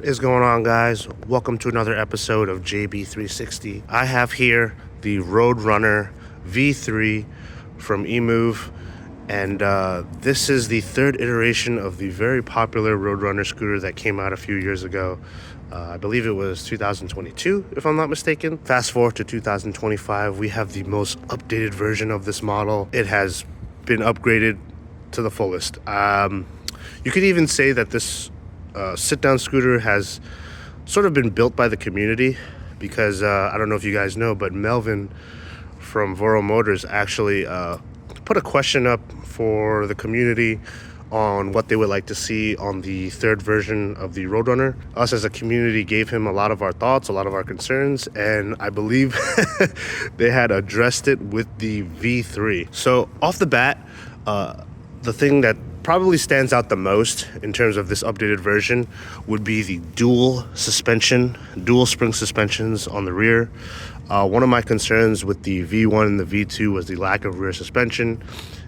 What is going on, guys? Welcome to another episode of JB360. I have here the Roadrunner V3 from E-MOTO, and this is the third iteration of the very popular Roadrunner scooter that came out a few years ago. I believe it was 2022, if I'm not mistaken. Fast forward to 2025, we have the most updated version of this model. It has been upgraded to the fullest. You could even say that this sit-down scooter has sort of been built by the community, because I don't know if you guys know, but Melvin from Voro Motors actually put a question up for the community on what they would like to see on the third version of the Roadrunner. Us as a community gave him a lot of our thoughts, a lot of our concerns, and I believe they had addressed it with the V3. So off the bat, the thing that probably stands out the most in terms of this updated version would be the dual spring suspensions on the rear. One of my concerns with the V1 and the V2 was the lack of rear suspension.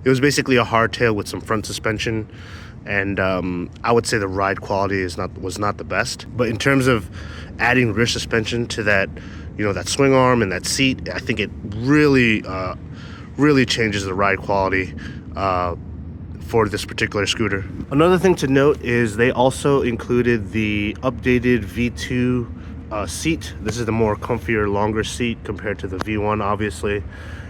It was basically a hardtail with some front suspension, and I would say the ride quality was not the best. But in terms of adding rear suspension to that, that swing arm and that seat, I think it really changes the ride quality for this particular scooter. Another thing to note is they also included the updated V2 seat. This is the more comfier, longer seat compared to the V1, obviously.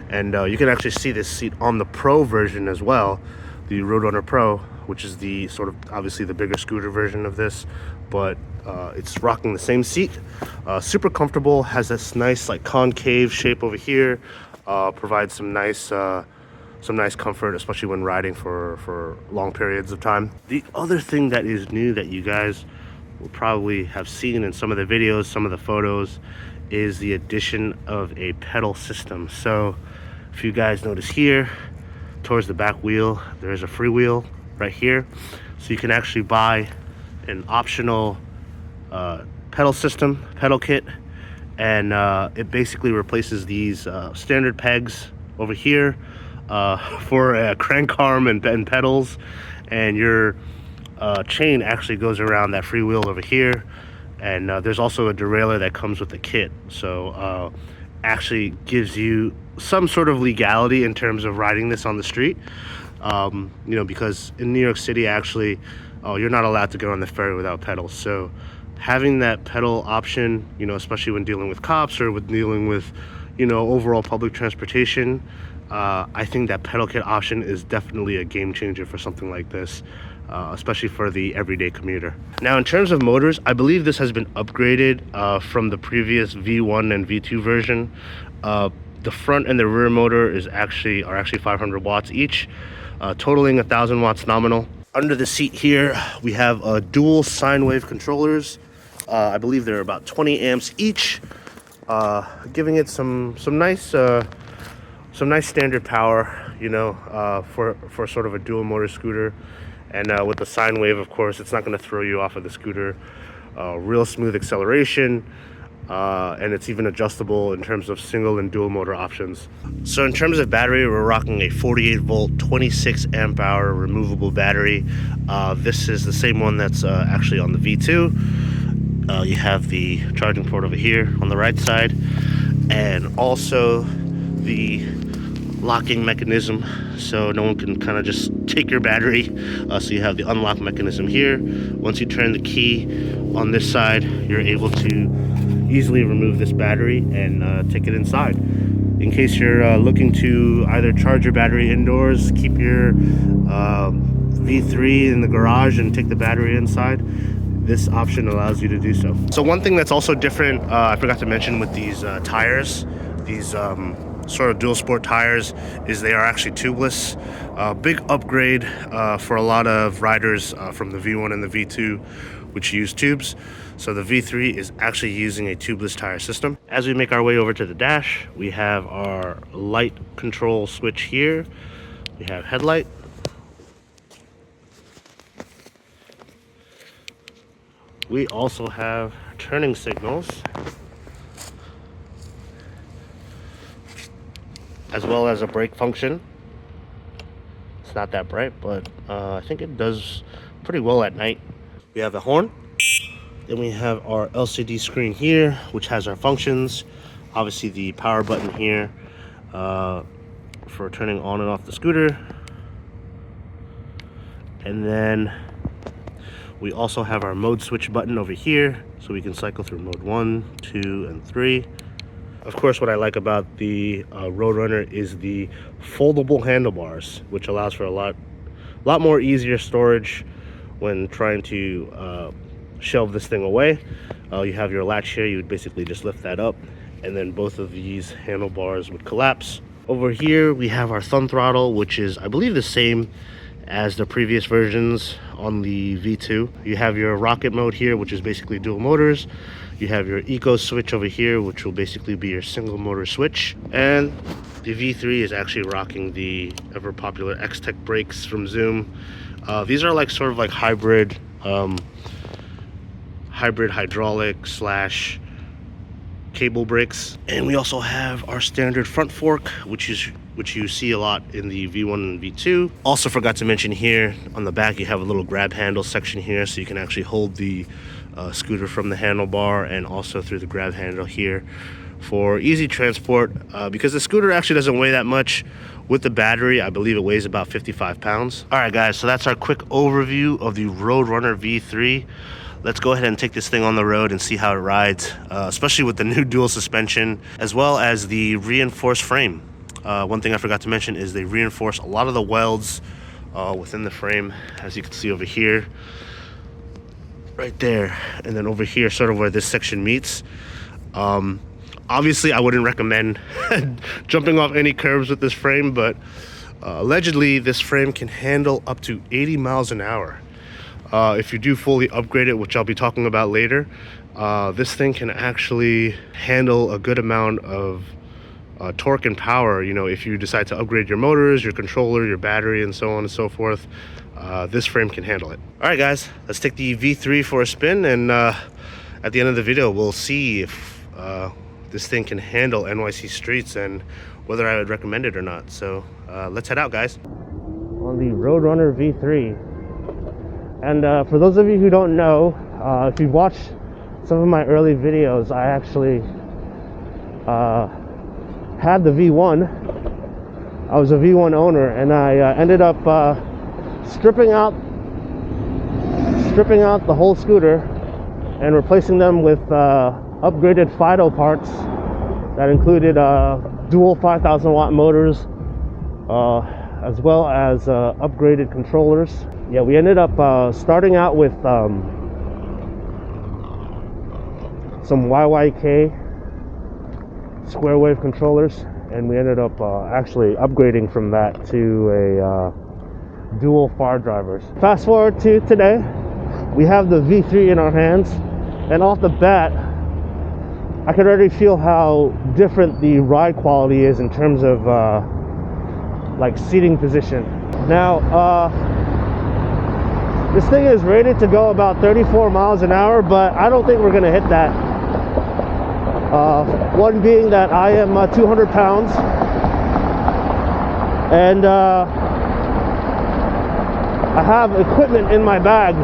And you can actually see this seat on the Pro version as well, the Roadrunner Pro, which is the sort of obviously the bigger scooter version of this, but it's rocking the same seat. Super comfortable, has this nice like concave shape over here, provides some nice comfort, especially when riding for long periods of time. The other thing that is new that you guys will probably have seen in some of the videos, some of the photos, is the addition of a pedal system. So if you guys notice here, towards the back wheel, there is a freewheel right here. So you can actually buy an optional pedal kit, and it basically replaces these standard pegs over here for a crank arm and pedals, and your chain actually goes around that freewheel over here. And there's also a derailleur that comes with the kit, so actually gives you some sort of legality in terms of riding this on the street. Because in New York City, actually, you're not allowed to go on the ferry without pedals. So having that pedal option, especially when dealing with cops or with dealing with, overall public transportation, I think that pedal kit option is definitely a game changer for something like this, especially for the everyday commuter. Now, in terms of motors, I believe this has been upgraded from the previous V1 and V2 version. The front and the rear motor are actually 500 watts each, totaling 1,000 watts nominal. Under the seat here, we have dual sine wave controllers. I believe they're about 20 amps each, giving it some nice standard power, for sort of a dual motor scooter. And with the sine wave, of course, it's not going to throw you off of the scooter. Real smooth acceleration, and it's even adjustable in terms of single and dual motor options. So in terms of battery, we're rocking a 48 volt, 26 amp hour removable battery. This is the same one that's actually on the V2. You have the charging port over here on the right side, and also the locking mechanism, so no one can kind of just take your battery. So you have the unlock mechanism here. Once you turn the key on this side, you're able to easily remove this battery and take it inside. In case you're looking to either charge your battery indoors, keep your V3 in the garage and take the battery inside, this option allows you to do so. So one thing that's also different, I forgot to mention with these tires, these sort of dual sport tires, is they are actually tubeless. Big upgrade for a lot of riders from the V1 and the V2, which use tubes. So the V3 is actually using a tubeless tire system. As we make our way over to the dash, we have our light control switch here. We have headlight. We also have turning signals, as well as a brake function. It's not that bright, but I think it does pretty well at night. We have a horn, Then we have our LCD screen here, which has our functions. Obviously the power button here for turning on and off the scooter. And then we also have our mode switch button over here, so we can cycle through mode 1, 2, and 3. Of course, what I like about the Roadrunner is the foldable handlebars, which allows for a lot more easier storage when trying to shelve this thing away. You have your latch here, you would basically just lift that up, and then both of these handlebars would collapse. Over here we have our thumb throttle, which is, I believe, the same as the previous versions on the V2. You have your rocket mode here, which is basically dual motors. You have your eco switch over here, which will basically be your single motor switch. And the V3 is actually rocking the ever popular X-Tech brakes from Zoom. These are like sort of like hybrid hydraulic slash cable brakes. And we also have our standard front fork, which you see a lot in the V1 and V2. Also forgot to mention here on the back, you have a little grab handle section here, so you can actually hold the scooter from the handlebar and also through the grab handle here for easy transport. Because the scooter actually doesn't weigh that much. With the battery, I believe it weighs about 55 pounds. All right, guys, so that's our quick overview of the Roadrunner V3. Let's go ahead and take this thing on the road and see how it rides, especially with the new dual suspension, as well as the reinforced frame. One thing I forgot to mention is they reinforce a lot of the welds within the frame, as you can see over here, right there, and then over here, sort of where this section meets. Obviously, I wouldn't recommend jumping off any curbs with this frame, but allegedly, this frame can handle up to 80 miles an hour. If you do fully upgrade it, which I'll be talking about later, this thing can actually handle a good amount of torque and power. You know, if you decide to upgrade your motors, your controller, your battery, and so on and so forth, this frame can handle it. All right, guys, let's take the V3 for a spin, and at the end of the video, we'll see if this thing can handle NYC streets and whether I would recommend it or not. So let's head out, guys. On the Roadrunner V3. And for those of you who don't know, if you've watched some of my early videos, I actually had the V1. I was a V1 owner, and I ended up stripping out the whole scooter and replacing them with upgraded FIDO parts that included dual 5,000 watt motors, as well as upgraded controllers. Yeah, we ended up starting out with some YYK square wave controllers, and we ended up actually upgrading from that to a dual far drivers. Fast forward to today, we have the V3 in our hands, and off the bat, I could already feel how different the ride quality is in terms of like seating position. Now, this thing is rated to go about 34 miles an hour, but I don't think we're gonna hit that. One being that I am 200 pounds, and I have equipment in my bag.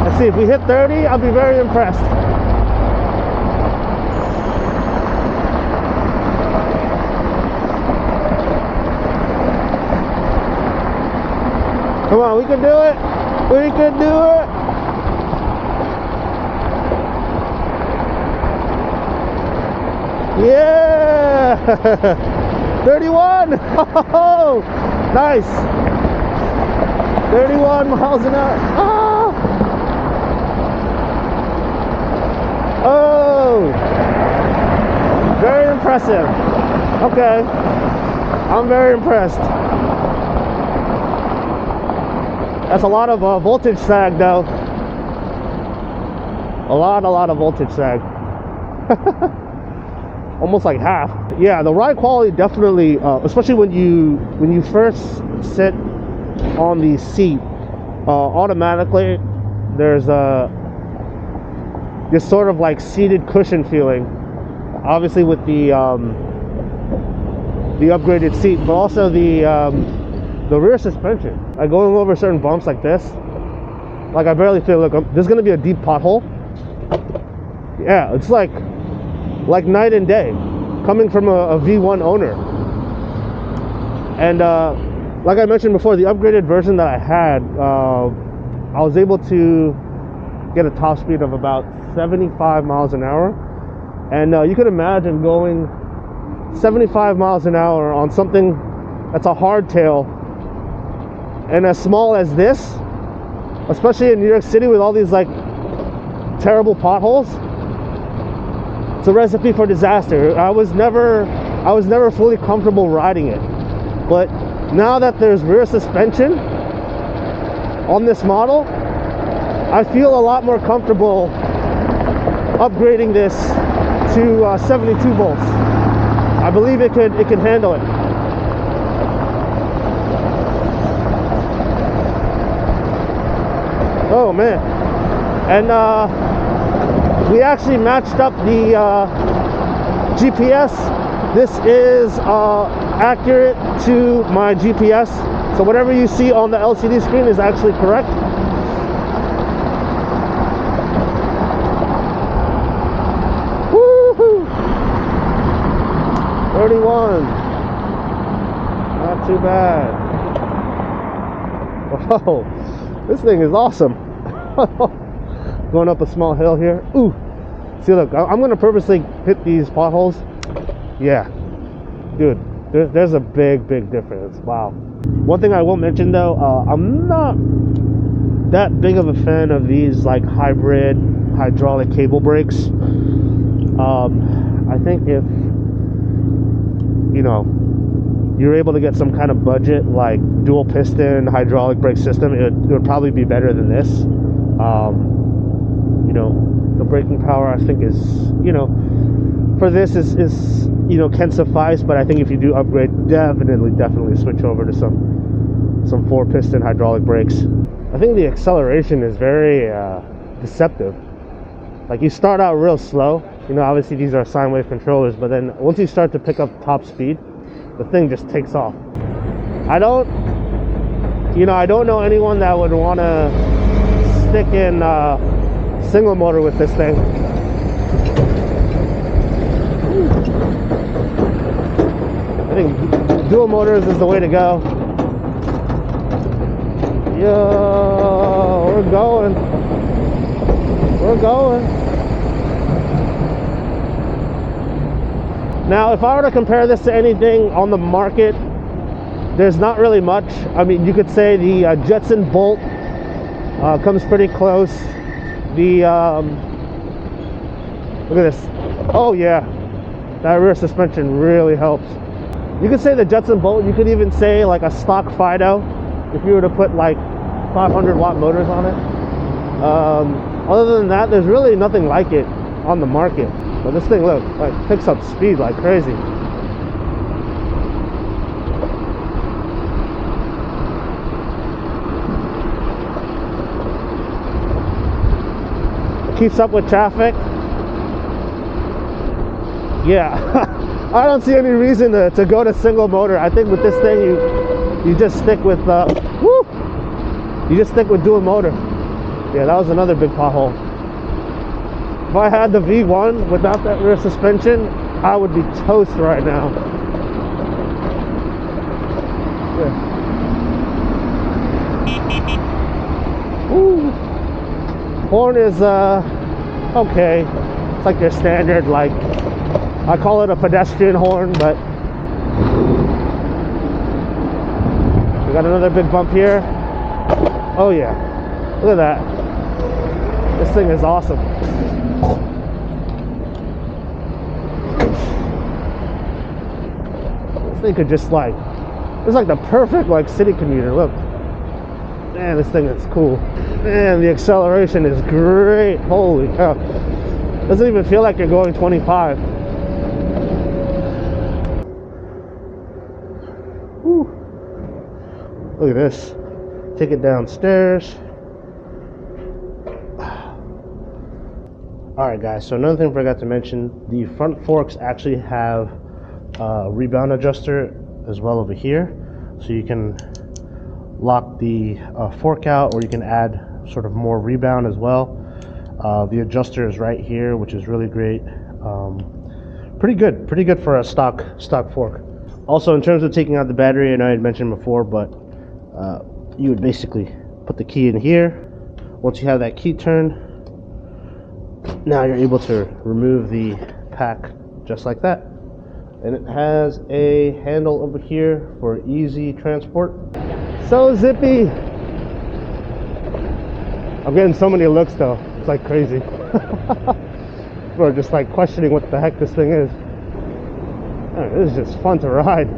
Let's see, if we hit 30, I'll be very impressed. Come on, we can do it. We can do it. Yeah. 31. Oh, nice. 31 miles an hour. Ah. Oh. Very impressive. Okay. I'm very impressed. That's a lot of voltage sag, though. A lot of voltage sag. Almost like half. Yeah, the ride quality definitely, especially when you first sit on the seat, automatically there's this sort of like seated cushion feeling. Obviously, with the the upgraded seat, but also the rear suspension. Like going over certain bumps like this, like I barely feel. Look, there's gonna be a deep pothole. Yeah, it's like night and day coming from a V1 owner. And like I mentioned before, the upgraded version that I had, I was able to get a top speed of about 75 miles an hour. And you could imagine going 75 miles an hour on something that's a hardtail and as small as this, especially in New York City with all these like terrible potholes. It's a recipe for disaster. I was never fully comfortable riding it, but now that there's rear suspension on this model, I feel a lot more comfortable upgrading this to 72 volts. I believe it can handle it. Oh man. And we actually matched up the GPS. This is accurate to my GPS. So whatever you see on the LCD screen is actually correct. Woohoo! 31. Not too bad. Whoa, this thing is awesome. Going up a small hill here. Ooh, see, look, I'm gonna purposely hit these potholes. Yeah, dude, there's a big difference. Wow. One thing I will mention though, I'm not that big of a fan of these like hybrid hydraulic cable brakes. I think if you're able to get some kind of budget like dual piston hydraulic brake system, it would probably be better than this. The braking power I think is, for this is can suffice, but I think if you do upgrade, definitely switch over to some 4-piston hydraulic brakes. I think the acceleration is very deceptive. Like you start out real slow, obviously these are sine wave controllers, but then once you start to pick up top speed, the thing just takes off. I don't know anyone that would want to stick in single motor with this thing. I think dual motors is the way to go. Yo, we're going. Now, if I were to compare this to anything on the market, there's not really much. I mean, you could say the Jetson Bolt comes pretty close. The look at this. Oh yeah, that rear suspension really helps. You could say the Jetson Bolt. You could even say like a stock Fido if you were to put like 500 watt motors on it. Other than that, there's really nothing like it on the market. But this thing, look, like picks up speed like crazy. Keeps up with traffic. Yeah. I don't see any reason to go to single motor. I think with this thing you just stick with you just stick with dual motor. Yeah, that was another big pothole. If I had the V1 without that rear suspension, I would be toast right now. Yeah. Ooh. Horn is okay. It's like their standard, like I call it a pedestrian horn, but we got another big bump here. Oh yeah, look at that. This thing is awesome. This thing could just like, it's like the perfect like city commuter. Look, man, this thing is cool. Man, the acceleration is great. Holy cow. Doesn't even feel like you're going 25. Whew. Look at this. Take it downstairs. Alright guys, so another thing I forgot to mention, the front forks actually have rebound adjuster as well over here, so you can lock the fork out, or you can add sort of more rebound as well. The adjuster is right here, which is really great. Pretty good for a stock fork. Also, in terms of taking out the battery, I know I had mentioned before, but you would basically put the key in here. Once you have that key turned, now you're able to remove the pack just like that. And it has a handle over here for easy transport. So zippy. I'm getting so many looks though. It's like crazy. People are just like questioning what the heck this thing is. Man, this is just fun to ride.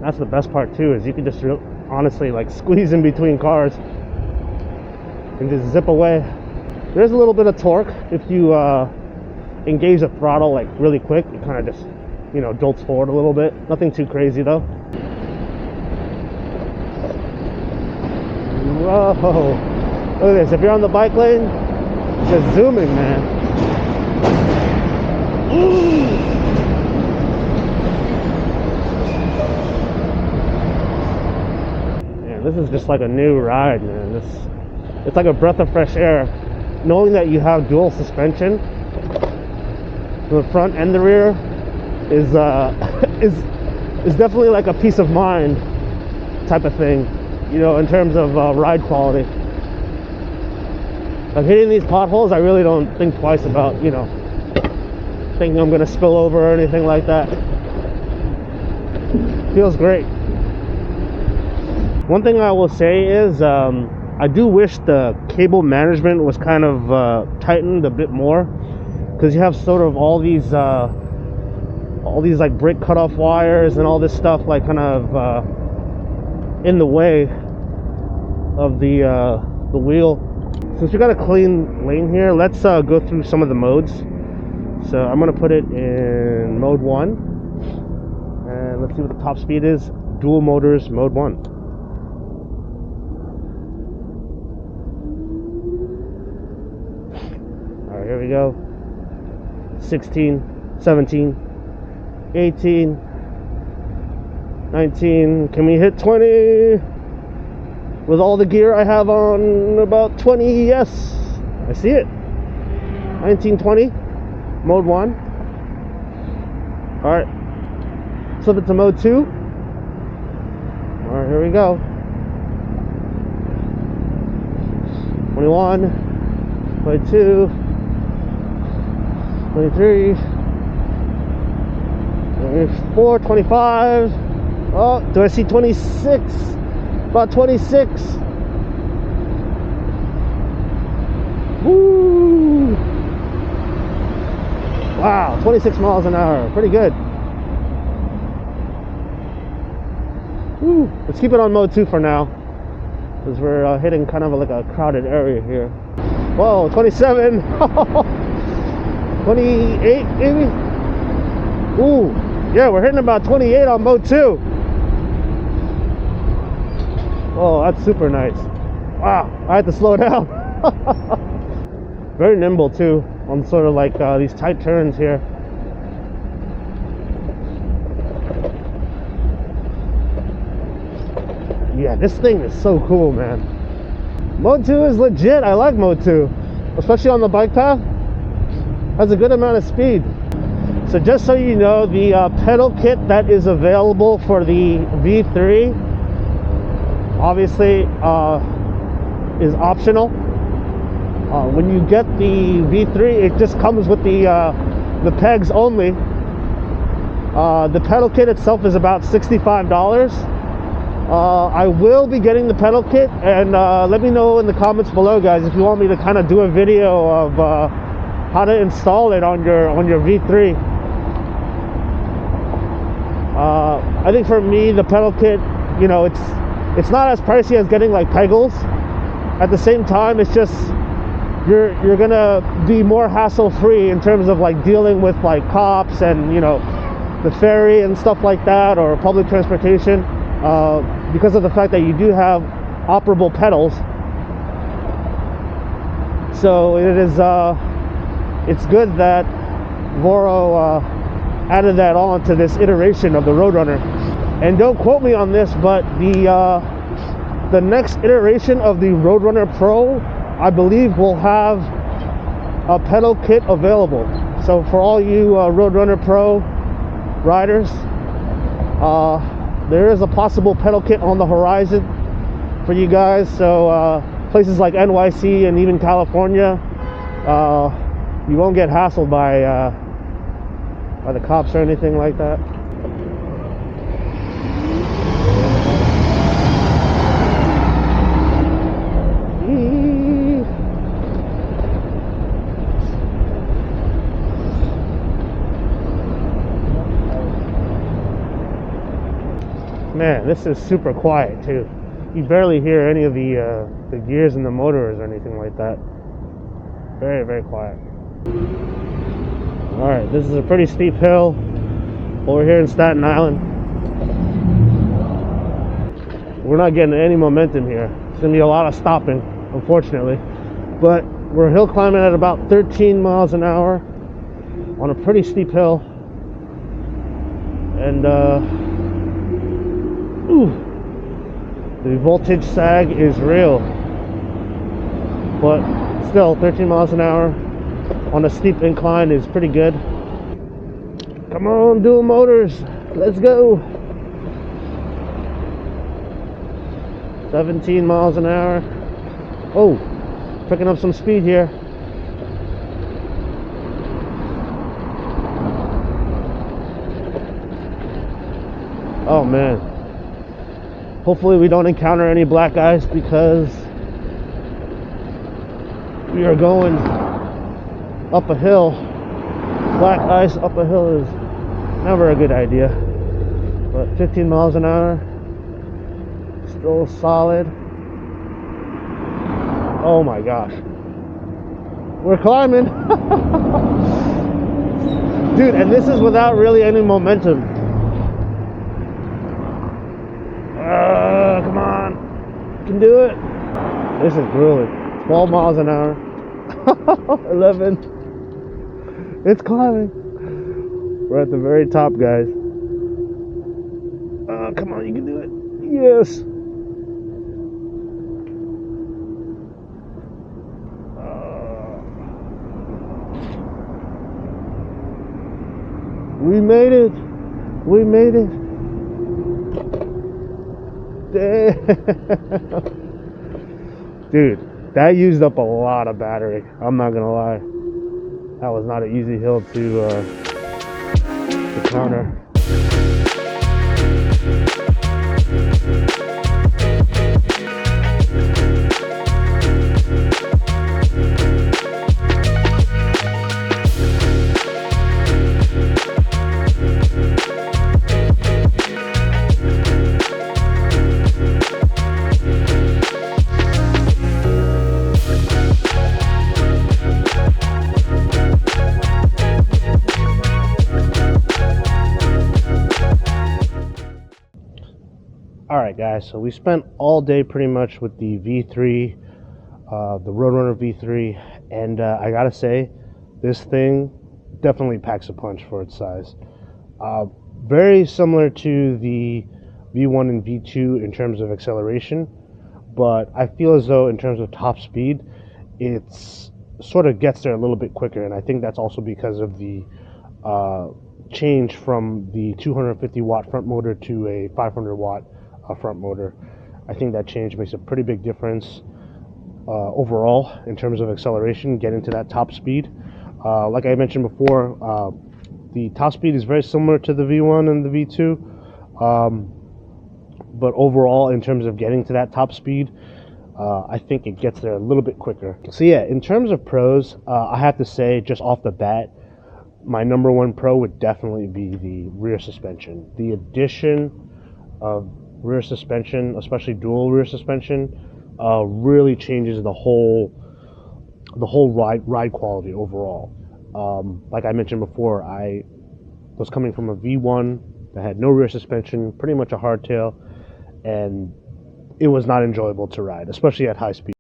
That's the best part too, is you can just honestly like squeeze in between cars and just zip away. There's a little bit of torque if you engage the throttle like really quick. It kind of just, you know, jolts forward a little bit. Nothing too crazy though. Whoa, look at this. If you're on the bike lane, just zooming, man. This is just like a new ride, man. It's like a breath of fresh air. Knowing that you have dual suspension, the front and the rear, is definitely like a peace of mind type of thing, you know, in terms of ride quality. Like hitting these potholes, I really don't think twice about, you know, thinking I'm gonna spill over or anything like that. Feels great. One thing I will say is I do wish the cable management was kind of tightened a bit more, because you have sort of all these like brake cutoff wires and all this stuff like kind of in the way of the wheel. Since we got a clean lane here, let's go through some of the modes. So I'm gonna put it in mode 1, and let's see what the top speed is. Dual motors, mode 1. Here we go. 16, 17, 18, 19. Can we hit 20? With all the gear I have on, about 20, yes. I see it. 19, 20. Mode 1. Alright. Flip it to mode 2. Alright, here we go. 21, 22. 23, 24, 25. Oh, do I see 26? About 26. Woo! Wow, 26 miles an hour. Pretty good. Woo! Let's keep it on mode 2 for now, because we're hitting kind of like a crowded area here. Whoa, 27. 28 maybe? Ooh, yeah, we're hitting about 28 on mode 2. Oh, that's super nice. Wow, I had to slow down. Very nimble too on sort of like these tight turns here. Yeah, this thing is so cool, man. Mode 2 is legit. I like mode 2, especially on the bike path. Has a good amount of speed. So just so you know, the pedal kit that is available for the V3 obviously is optional. When you get the V3, it just comes with the pegs only. The pedal kit itself is about $65. I will be getting the pedal kit, and let me know in the comments below, guys, if you want me to kind of do a video of how to install it on your V3. I think for me, the pedal kit, you know, it's not as pricey as getting like Pegals. At the same time, it's just you're gonna be more hassle-free in terms of like dealing with like cops and, you know, the ferry and stuff like that, or public transportation, because of the fact that you do have operable pedals. So it is it's good that Voro added that on to this iteration of the Roadrunner. And don't quote me on this, but the next iteration of the Roadrunner Pro, I believe, will have a pedal kit available. So for all you Roadrunner Pro riders, there is a possible pedal kit on the horizon for you guys. So places like NYC and even California, you won't get hassled by the cops or anything like that. Man, this is super quiet too. You barely hear any of the gears in the motors or anything like that. Very, very quiet. All right, this is a pretty steep hill over here in Staten Island. We're not getting any momentum here. It's gonna be a lot of stopping, unfortunately. But we're hill climbing at about 13 miles an hour on a pretty steep hill. And the voltage sag is real, but still 13 miles an hour on a steep incline is pretty good. Come on, dual motors, let's go. 17 miles an hour. Oh, picking up some speed here. Oh man, hopefully we don't encounter any black ice, because we are going up a hill. Black ice up a hill is never a good idea. But 15 miles an hour, still solid. Oh my gosh, we're climbing. Dude, and this is without really any momentum. Come on, you can do it. This is grueling. 12 miles an hour. 11. It's climbing. We're at the very top, guys. Come on, you can do it. Yes. We made it. We made it. Dude, that used up a lot of battery. I'm not gonna lie. That was not an easy hill to counter. Alright guys, so we spent all day pretty much with the V3, the Roadrunner V3, and I gotta say, this thing definitely packs a punch for its size. Very similar to the V1 and V2 in terms of acceleration, but I feel as though in terms of top speed, it's sort of gets there a little bit quicker, and I think that's also because of the change from the 250 watt front motor to a 500 watt front motor. I think that change makes a pretty big difference overall in terms of acceleration, getting to that top speed. Like I mentioned before, the top speed is very similar to the V1 and the V2, but overall in terms of getting to that top speed, I think it gets there a little bit quicker. So yeah, in terms of pros, I have to say just off the bat, my number one pro would definitely be the rear suspension. The addition of rear suspension, especially dual rear suspension, really changes the whole ride quality overall. Like I mentioned before, I was coming from a V1 that had no rear suspension, pretty much a hardtail, and it was not enjoyable to ride, especially at high speed.